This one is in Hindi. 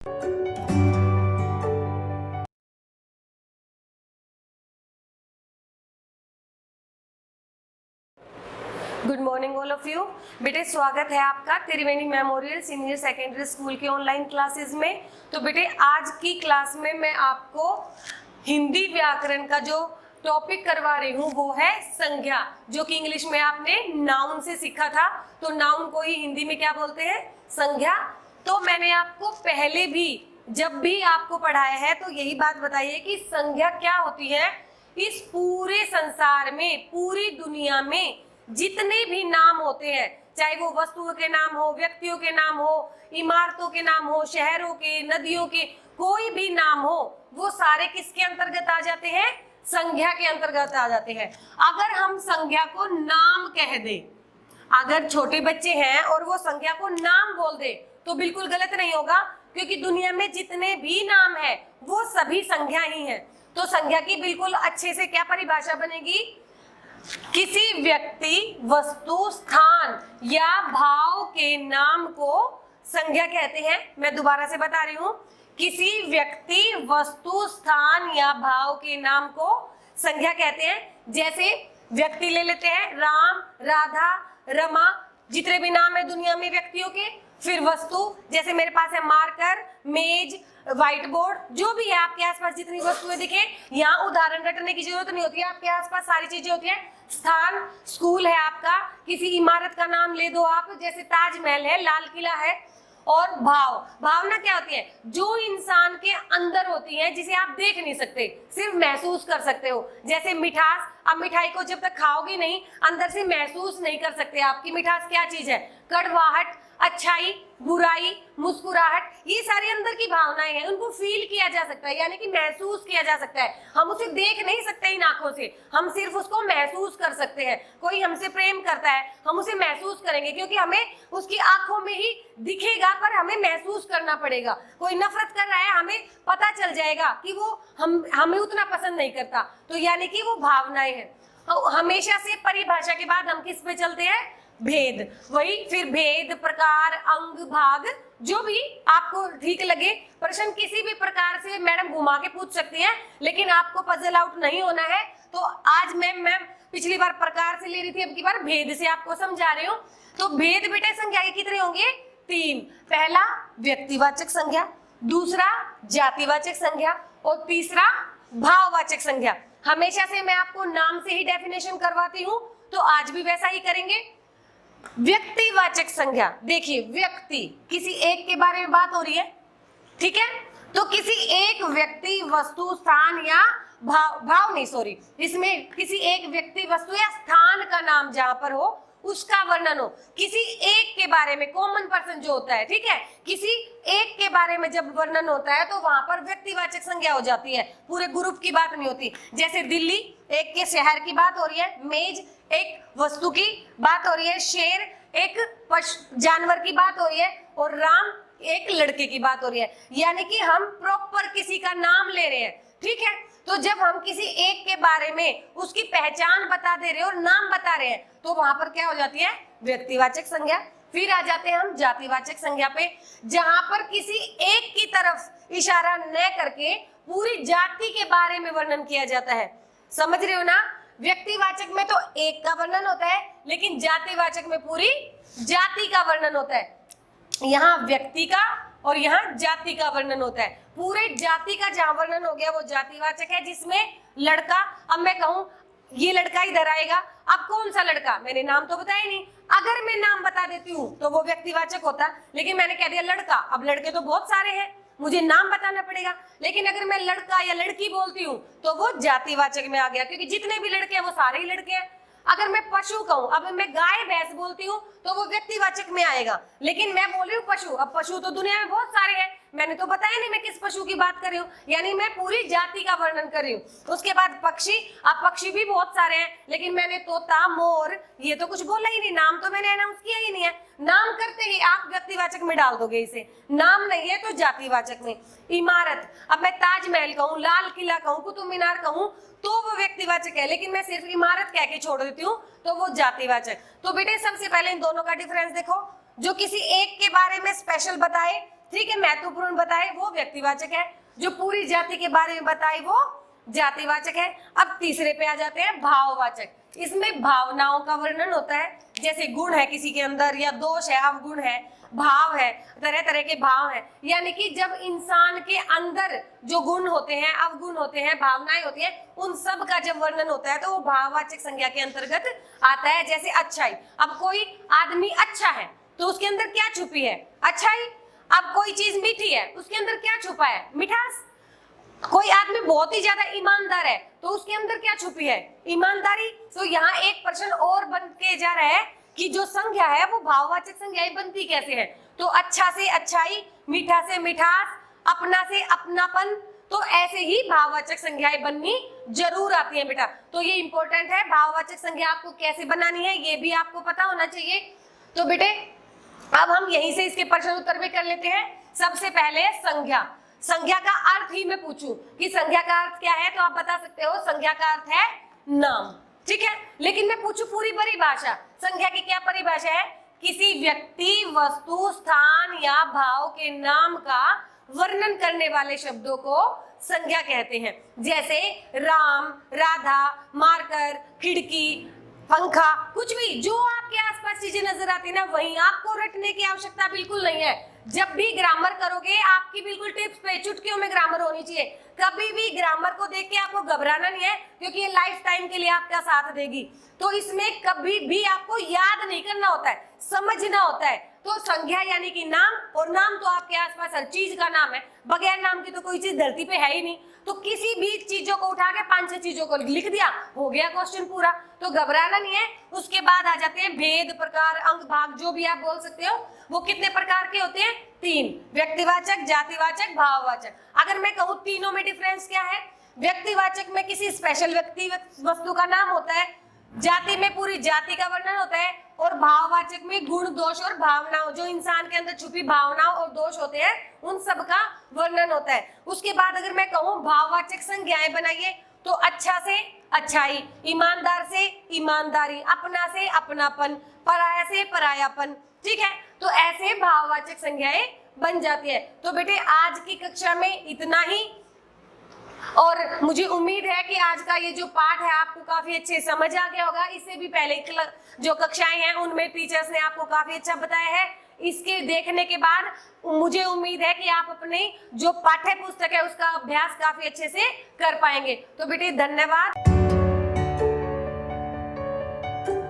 Good morning all of you. बेटे स्वागत है आपका त्रिवेणी मेमोरियल सीनियर सेकेंडरी स्कूल के ऑनलाइन क्लासेस में। तो बेटे आज की क्लास में मैं आपको हिंदी व्याकरण का जो टॉपिक करवा रही हूँ वो है संज्ञा, जो कि इंग्लिश में आपने नाउन से सीखा था। तो नाउन को ही हिंदी में क्या बोलते हैं? संज्ञा। तो मैंने आपको पहले भी जब भी आपको पढ़ाया है तो यही बात बताइए कि संज्ञा क्या होती है। इस पूरे संसार में, पूरी दुनिया में जितने भी नाम होते हैं, चाहे वो वस्तुओं के नाम हो, व्यक्तियों के नाम हो, इमारतों के नाम हो, शहरों के, नदियों के, कोई भी नाम हो, वो सारे किसके अंतर्गत आ जाते हैं? संज्ञा के अंतर्गत आ जाते हैं। अगर हम संज्ञा को नाम कह दे, अगर छोटे बच्चे हैं और वो संज्ञा को नाम बोल दे तो बिल्कुल गलत नहीं होगा, क्योंकि दुनिया में जितने भी नाम है वो सभी संज्ञा ही है। तो संज्ञा की बिल्कुल अच्छे से क्या परिभाषा बनेगी? किसी व्यक्ति, वस्तु, स्थान या भाव के नाम को संज्ञा कहते हैं। मैं दोबारा से बता रही हूं, किसी व्यक्ति, वस्तु, स्थान या भाव के नाम को संज्ञा कहते हैं। जैसे व्यक्ति ले लेते हैं, राम, राधा, रमा, जितने भी नाम है दुनिया में व्यक्तियों के। फिर वस्तु, जैसे मेरे पास है मार्कर, मेज, व्हाइट बोर्ड, जो भी है आपके आसपास जितनी वस्तुएं दिखे, यहाँ उदाहरण रटने की जरूरत नहीं होती है, आपके आसपास सारी चीजें होती है। स्थान, स्कूल है आपका, किसी इमारत का नाम ले दो आप, जैसे ताजमहल है, लाल किला है। और भाव, भावना क्या होती है? जो इंसान के अंदर होती है, जिसे आप देख नहीं सकते, सिर्फ महसूस कर सकते हो। जैसे मिठास, अब मिठाई को जब तक खाओगे नहीं, अंदर से महसूस नहीं कर सकते आपकी मिठास क्या चीज है। कड़वाहट, अच्छाई, बुराई, मुस्कुराहट, ये सारी अंदर की भावनाएं हैं, उनको फील किया जा सकता है, यानी कि महसूस किया जा सकता है। हम उसे देख नहीं सकते इन आंखों से, हम सिर्फ उसको महसूस कर सकते हैं। कोई हमसे प्रेम करता है, हम उसे महसूस करेंगे, क्योंकि हमें उसकी आंखों में ही दिखेगा, पर हमें महसूस करना पड़ेगा। कोई नफरत कर रहा है, हमें पता चल जाएगा कि वो हमें उतना पसंद नहीं करता। तो यानी कि वो भावनाएं हैं। हमेशा से परिभाषा के बाद हम किस पे चलते हैं? भेद। वही फिर भेद, प्रकार, अंग, भाग, जो भी आपको ठीक लगे। प्रश्न किसी भी प्रकार से मैडम घुमा के पूछ सकती हैं, लेकिन आपको पजल आउट नहीं होना है। तो आज मैं पिछली बार प्रकार से ले रही थी, अब की बार भेद से आपको समझा रही हूँ। तो भेद बेटे संज्ञा के कितने होंगे? 3। पहला व्यक्तिवाचक संज्ञा, दूसरा जातिवाचक संज्ञा और तीसरा भाववाचक संज्ञा। हमेशा से मैं आपको नाम से ही डेफिनेशन करवाती हूँ, तो आज भी वैसा ही करेंगे। व्यक्तिवाचक संज्ञा, देखिए व्यक्ति, किसी एक के बारे में बात हो रही है, ठीक है? तो किसी एक व्यक्ति, वस्तु, स्थान या भाव नहीं, सॉरी, इसमें किसी एक व्यक्ति, वस्तु या स्थान का नाम जहां पर हो उसका वर्णन हो। किसी एक के बारे में, कॉमन पर्सन जो होता है, ठीक है, किसी एक के बारे में जब वर्णन होता है तो वहां पर व्यक्तिवाचक संज्ञा हो जाती है, पूरे ग्रुप की बात नहीं होती। जैसे दिल्ली, एक के शहर की बात हो रही है, मेज एक वस्तु की बात हो रही है, शेर एक जानवर की बात हो रही है, और राम एक लड़के की बात हो रही है। यानी कि हम प्रॉपर किसी का नाम ले रहे हैं, ठीक है? तो जब हम किसी एक के बारे में उसकी पहचान बता दे रहे हैं और नाम बता रहे हैं, तो वहां पर क्या हो जाती है? व्यक्तिवाचक संज्ञा। फिर आ जाते हैं हम जातिवाचक संज्ञा पे, जहां पर किसी एक की तरफ इशारा न करके पूरी जाति के बारे में वर्णन किया जाता है। समझ रहे हो ना? व्यक्तिवाचक में तो एक का वर्णन होता है, लेकिन जातिवाचक में पूरी जाति का वर्णन होता है। यहाँ व्यक्ति का और यहाँ जाति का वर्णन होता है। पूरे जाति का जहाँ वर्णन हो गया वो जातिवाचक है, जिसमें लड़का, अब मैं कहूँ ये लड़का इधर आएगा, अब कौन सा लड़का, मैंने नाम तो बताया नहीं। अगर मैं नाम बता देती हूँ तो वो व्यक्तिवाचक होता, लेकिन मैंने कह दिया लड़का। अब लड़के तो बहुत सारे हैं, मुझे नाम बताना पड़ेगा। लेकिन अगर मैं लड़का या लड़की बोलती हूँ तो वो जातिवाचक में आ गया, क्योंकि जितने भी लड़के हैं वो सारे ही लड़के हैं। अगर मैं पशु कहूँ, अब मैं गाय भैंस बोलती हूँ तो वो व्यक्तिवाचक में आएगा, लेकिन मैं बोल रही हूँ पशु। अब पशु तो दुनिया में बहुत सारे हैं, मैंने तो बताया नहीं मैं किस पशु की बात कर रही हूँ, यानी मैं पूरी जाति का वर्णन कर रही हूँ। उसके बाद पक्षी, अब पक्षी भी बहुत सारे हैं, लेकिन मैंने तोता, मोर, ये तो कुछ बोला ही नहीं, नाम तो मैंने अनाउंस किया ही नहीं है। नाम करते ही आप व्यक्तिवाचक में डाल दोगे इसे, नाम नहीं है तो जातिवाचक में। इमारत, अब मैं ताजमहल कहूँ, लाल किला कहूँ, कुतुब मीनार कहूँ तो वो व्यक्तिवाचक है, लेकिन मैं सिर्फ इमारत कह के छोड़ देती हूँ तो वो जातिवाचक। तो बेटे सबसे पहले इन दोनों का डिफरेंस देखो। जो किसी एक के बारे में स्पेशल बताए ठीक है, महत्वपूर्ण बताए वो व्यक्तिवाचक है, जो पूरी जाति के बारे में बताए वो जातिवाचक है। अब तीसरे पे आ जाते हैं भाववाचक। इसमें भावनाओं का वर्णन होता है, जैसे गुण है किसी के अंदर या दोष है, अवगुण है, भाव है, तरह तरह के भाव है, यानी कि जब इंसान के अंदर जो गुण होते हैं, अवगुण होते हैं, भावनाएं होती हैं, उन सब का जब वर्णन होता है तो वो भाववाचक संज्ञा के अंतर्गत आता है। जैसे अच्छाई, अब कोई आदमी अच्छा है तो उसके अंदर क्या छुपी है? अच्छाई। अब कोई चीज मीठी है, उसके अंदर क्या छुपा है? मिठास। कोई आदमी बहुत ही ज्यादा ईमानदार है तो उसके अंदर क्या छुपी है? ईमानदारी। तो यहाँ एक प्रश्न और बन के जा रहा है कि जो संज्ञा है वो भाववाचक संज्ञाएं बनती कैसे है? तो अच्छा से अच्छाई, मीठा से मिठास, अपना से अपनापन, तो ऐसे ही भाववाचक संज्ञाएं बननी जरूर आती है बेटा। तो ये इंपॉर्टेंट है, भाववाचक संज्ञा आपको कैसे बनानी है ये भी आपको पता होना चाहिए। तो बेटे अब हम यहीं से इसके प्रश्न उत्तर भी कर लेते हैं। सबसे पहले संज्ञा, संज्ञा का अर्थ ही मैं पूछूं कि संज्ञा का अर्थ क्या है तो आप बता सकते हो संज्ञा का अर्थ है नाम, ठीक है। लेकिन मैं पूछूं पूरी परिभाषा, संज्ञा की क्या परिभाषा है? किसी व्यक्ति, वस्तु, स्थान या भाव के नाम का वर्णन करने वाले शब्दों को संज्ञा कहते हैं। जैसे राम, राधा, मार्कर, खिड़की, पंखा, कुछ भी जो आपके आसपास चीजें नजर आती है ना, वहीं आपको रटने की आवश्यकता बिल्कुल नहीं है। जब भी ग्रामर करोगे आपकी बिल्कुल टिप्स पे चुटकियों में ग्रामर होनी चाहिए। कभी भी ग्रामर को देख के आपको घबराना नहीं है, क्योंकि ये लाइफ टाइम के लिए आपका साथ देगी। तो इसमें कभी भी आपको याद नहीं करना होता है, समझना होता है। तो संज्ञा यानी कि नाम, और नाम तो आपके आसपास हर चीज का नाम है, बगैर नाम की तो कोई चीज धरती पे है ही नहीं। तो किसी भी चीजों को उठा के 5-6 चीजों को लिख दिया, हो गया क्वेश्चन पूरा। तो घबराना नहीं है। उसके बाद आ जाते हैं भेद, प्रकार, अंग, भाग, जो भी आप बोल सकते हो। वो कितने प्रकार के होते हैं? 3, व्यक्तिवाचक, जातिवाचक, भाववाचक। अगर मैं कहूँ तीनों में डिफरेंस क्या है? व्यक्तिवाचक में किसी स्पेशल व्यक्ति, वस्तु का नाम होता है, जाति में पूरी जाति का वर्णन होता है, और भाववाचक में गुण, दोष और भावनाओं, जो इंसान के अंदर छुपी भावनाओं और दोष होते हैं, उन सब का वर्णन होता है। उसके बाद अगर मैं कहूँ भाववाचक संज्ञाएं बनाइए, तो अच्छा से अच्छाई, ईमानदार से ईमानदारी, अपना से अपनापन, पराया से परायापन, ठीक है। तो ऐसे भाववाचक संज्ञाएं बन जाती है। तो बेटे आज की कक्षा में इतना ही, और मुझे उम्मीद है कि आज का ये जो पाठ है आपको काफी अच्छे समझ आ गया होगा। इससे भी पहले जो कक्षाएं हैं उनमें टीचर्स ने आपको काफी अच्छा बताया है। इसके देखने के बाद मुझे उम्मीद है कि आप अपने जो पाठ्य पुस्तक है उसका अभ्यास काफी अच्छे से कर पाएंगे। तो बेटे धन्यवाद।